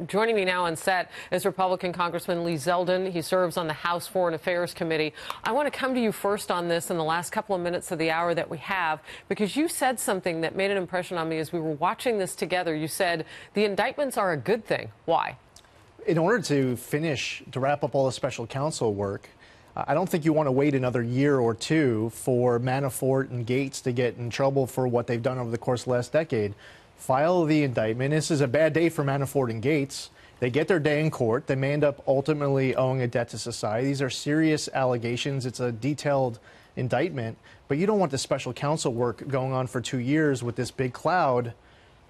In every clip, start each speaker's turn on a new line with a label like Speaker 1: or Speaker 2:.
Speaker 1: Joining me now on set is Republican Congressman Lee Zeldin. He serves on the House Foreign Affairs Committee. I want to come to you first on this in the last couple of minutes of the hour that we have, because you said something that made an impression on me as we were watching this together. You said the indictments are a good thing. Why?
Speaker 2: In order to wrap up all the special counsel work, I don't think you want to wait another year or two for Manafort and Gates to get in trouble for what they've done over the course of the last decade. File the indictment. This is a bad day for Manafort and Gates. They get their day in court. They may end up ultimately owing a debt to society. These are serious allegations. It's a detailed indictment. But you don't want the special counsel work going on for 2 years with this big cloud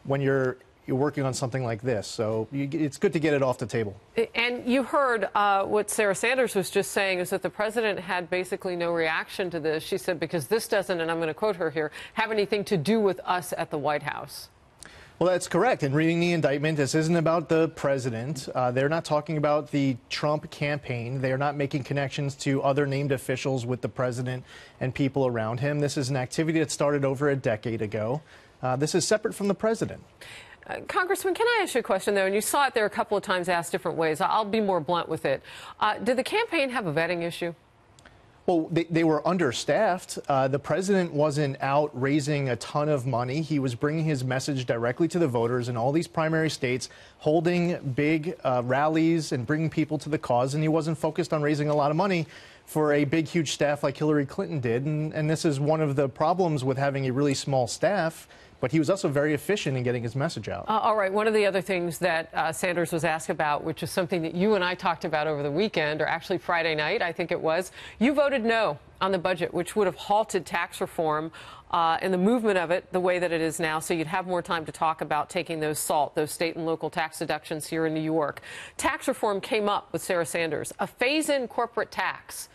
Speaker 2: when you're working on something like this. So it's good to get it off the table.
Speaker 1: And you heard what Sarah Sanders was just saying, is that the president had basically no reaction to this. She said, because this doesn't, and I'm going to quote her here, have anything to do with us at the White House.
Speaker 2: Well, that's correct. In reading the indictment, this isn't about the president. They're not talking about the Trump campaign. They are not making connections to other named officials with the president and people around him. This is an activity that started over a decade ago. This is separate from the president.
Speaker 1: Congressman, can I ask you a question, though? And you saw it there a couple of times asked different ways. I'll be more blunt with it. Did the campaign have a vetting issue?
Speaker 2: Well, they were understaffed. The president wasn't out raising a ton of money. He was bringing his message directly to the voters in all these primary states, holding big rallies and bringing people to the cause, and he wasn't focused on raising a lot of money for a big, huge staff like Hillary Clinton did. And this is one of the problems with having a really small staff. But he was also very efficient in getting his message out.
Speaker 1: All right. One of the other things that Sanders was asked about, which is something that you and I talked about over the weekend, or actually Friday night, I think it was, you voted no on the budget, which would have halted tax reform and the movement of it the way that it is now, so you'd have more time to talk about taking those state and local tax deductions here in New York. Tax reform came up with Sarah Sanders, a phase-in corporate tax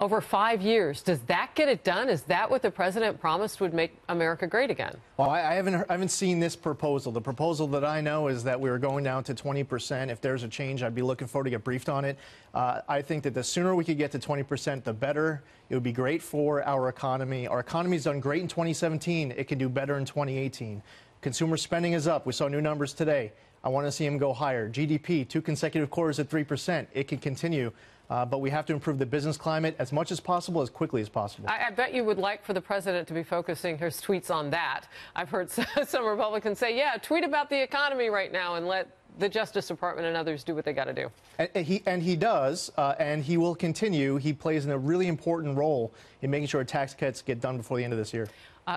Speaker 1: over 5 years. Does that get it done? Is that what the president promised would make America great again?
Speaker 2: Well, I haven't seen this proposal. The proposal that I know is that we were going down to 20%. If there's a change, I'd be looking forward to get briefed on it. I think that the sooner we could get to 20%, the better. It would be great for our economy. Our economy's done great in 2017. It can do better in 2018. Consumer spending is up. We saw new numbers today. I want to see them go higher. GDP, 2 consecutive quarters at 3%. It can continue. But we have to improve the business climate as much as possible, as quickly as possible.
Speaker 1: I bet you would like for the president to be focusing his tweets on that. I've heard some Republicans say, yeah, tweet about the economy right now and let the Justice Department and others do what they got to do.
Speaker 2: And he does, and he will continue. He plays a really important role in making sure tax cuts get done before the end of this year.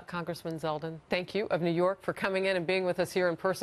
Speaker 1: Congressman Zeldin, thank you of New York for coming in and being with us here in person.